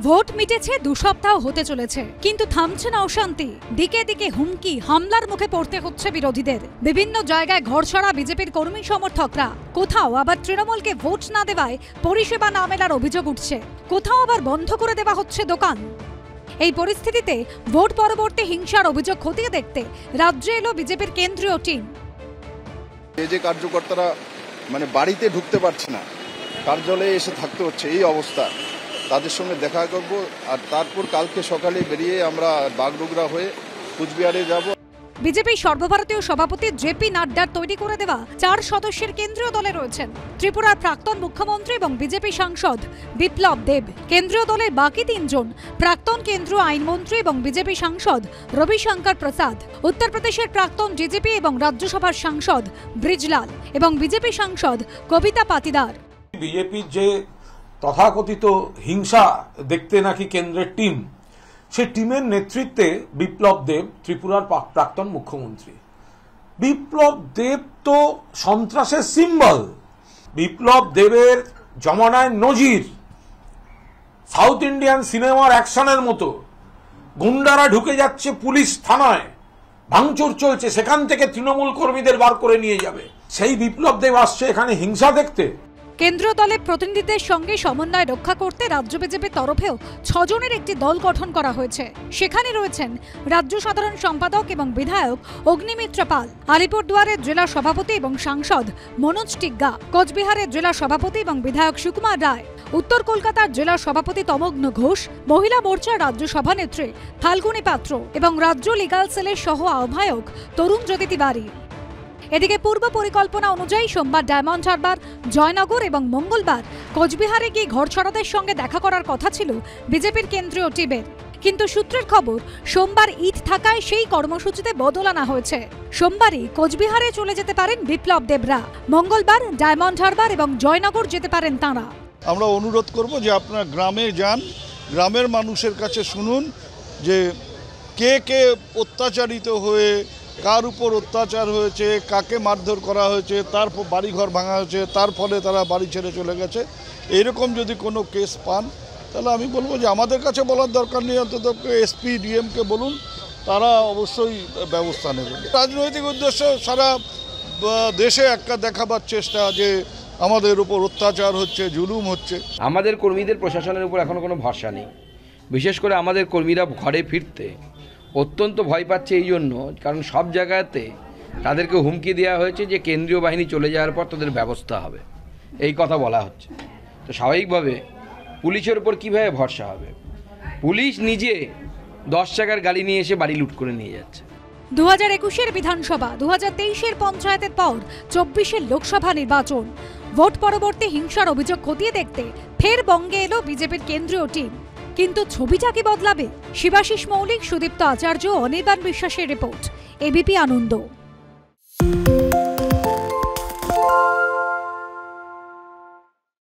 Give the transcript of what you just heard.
Vote মিটেছে 2 সপ্তাহ হতে চলেছে, কিন্তু থামছে না অশান্তি। দিকে দিকে হুমকি, হামলার মুখে পড়তে হচ্ছে বিরোধীদের। বিভিন্ন জায়গায় ঘরছাড়া বিজেপির কর্মী সমর্থকরা, কোথাও আবার তৃণমূলকে ভোট না দেওয়ায় পরিষেবা না মেলার অভিযোগ উঠছে, কোথাও আবার বন্ধ করে দেওয়া হচ্ছে দোকান। এই পরিস্থিতিতে ভোট পরবর্তী হিংসার অভিযোগ খতিয়ে দেখতে রাজ্যে এলো বিজেপির কেন্দ্রীয় টিম। এই যে কার্যকর্তারা বাড়িতে ঢুকতে পারছে না, কার্যালয়ে এসে থাকতে হচ্ছে, এই অবস্থা, তাদের সঙ্গে দেখা করব। আর তারপর কালকে সকালে বেরিয়ে আমরা বাগডোগরা হয়ে কুচবিহারে যাব। বিজেপি সর্বভারতীয় সভাপতি জেপি নাড্ডার তৈরি করে দেওয়া 4 সদস্যের কেন্দ্রীয় দলে রয়েছেন ত্রিপুরার প্রাক্তন মুখ্যমন্ত্রী এবং বিজেপি সাংসদ বিপ্লব দেব। কেন্দ্রীয় দলের বাকি 3 জন প্রাক্তন কেন্দ্রীয় আইনমন্ত্রী এবং বিজেপি সাংসদ রবিশঙ্কর প্রসাদ, উত্তরপ্রদেশের প্রাক্তন ডিজিপি এবং রাজ্যসভার সাংসদ ব্রিজলাল এবং বিজেপি সাংসদ কবিতা পাতিদার। বিজেপির যে তথাকথিত হিংসা দেখতে নাকি কেন্দ্রের টিম, সেই টিমের নেতৃত্বে বিপ্লব দেব, ত্রিপুরার প্রাক্তন মুখ্যমন্ত্রী। বিপ্লব দেব তো সন্ত্রাসের সিম্বল। বিপ্লব দেবের জমানায় নজির, সাউথ ইন্ডিয়ান সিনেমার অ্যাকশনের মতো গুন্ডারা ঢুকে যাচ্ছে পুলিশ থানায়, ভাঙচুর চলছে, সেখান থেকে তৃণমূল কর্মীদের বার করে নিয়ে যাবে। সেই বিপ্লব দেব আসছে এখানে হিংসা দেখতে। কেন্দ্রীয় দলের প্রতিনিধিদের সঙ্গে সমন্বয় রক্ষা করতে রাজ্য বিজেপির তরফেও 6 জনের একটি দল গঠন করা হয়েছে। সেখানে রয়েছেন রাজ্য সাধারণ সম্পাদক এবং বিধায়ক অগ্নিমিত্র পাল, আলিপুরদুয়ারের জেলা সভাপতি এবং সাংসদ মনোজ টিগ্গা, কোচবিহারের জেলা সভাপতি এবং বিধায়ক সুকুমার রায়, উত্তর কলকাতার জেলা সভাপতি তমগ্ন ঘোষ, মহিলা মোর্চার রাজ্য সভানেত্রী ফাল্গুনী পাত্র এবং রাজ্য লিগাল সেলের সহ আহ্বায়ক তরুণ জ্যোতি তিওয়ারি। এদিকে পূর্ব পরিকল্পনা অনুযায়ী সোমবার ডায়মন্ড হারবার, জয়নগর এবং মঙ্গলবার কোচবিহারে গিয়ে ঘরছাড়াদের সঙ্গে দেখা করার কথা ছিল বিজেপির কেন্দ্রীয় টিমের, কিন্তু সূত্রের খবর সোমবার ঈদ থাকায় সেই কর্মসূচিতে বদল আনা হয়েছে। সোমবারই কোচবিহারে চলে যেতে পারেন বিপ্লব দেবরা, মঙ্গলবার ডায়মন্ড হারবার এবং জয়নগর যেতে পারেন তাঁরা। আমরা অনুরোধ করব যে আপনারা গ্রামে যান, গ্রামের মানুষের কাছে শুনুন যে কে কে অত্যাচারিত হয়ে, কার উপর অত্যাচার হয়েছে, কাকে মারধর করা হয়েছে, তার বাড়িঘর ভাঙা হয়েছে, তার ফলে তারা বাড়ি ছেড়ে চলে গেছে। এইরকম যদি কোনো কেস পান তাহলে আমি বলবো যে আমাদের কাছে বলার দরকার নেই, অন্তত এসপি ডিএমকে বলুন, তারা অবশ্যই ব্যবস্থা নেবেন। রাজনৈতিক উদ্দেশ্য সারা দেশে একটা দেখাবার চেষ্টা যে আমাদের উপর অত্যাচার হচ্ছে, জুলুম হচ্ছে। আমাদের কর্মীদের প্রশাসনের উপর এখনো কোনো ভরসা নেই। বিশেষ করে আমাদের কর্মীরা ঘরে ফিরতে অত্যন্ত ভয় পাচ্ছে এই জন্য, কারণ সব জায়গাতে তাদেরকে হুমকি দেওয়া হয়েছে যে কেন্দ্রীয় বাহিনী চলে যাওয়ার পর তাদের ব্যবস্থা হবে, এই কথা বলা হচ্ছে। তো স্বাভাবিকভাবে পুলিশের উপর কীভাবে ভরসা হবে? পুলিশ নিজে 10 টাকার গাড়ি নিয়ে এসে বাড়ি লুট করে নিয়ে যাচ্ছে। 2021-এর বিধানসভা, 2023-এর পঞ্চায়েতের পর 24-এর লোকসভা নির্বাচন, ভোট পরবর্তী হিংসার অভিযোগ খতিয়ে দেখতে ফের বঙ্গে এলো বিজেপির কেন্দ্রীয় টিম। কিন্তু ছবিটা কি বদলাবে? শিবাশিস মৌলিক, সুদীপ্ত আচার্য, অনির্বাণ বিশ্বাসের রিপোর্ট, এবিপি আনন্দ।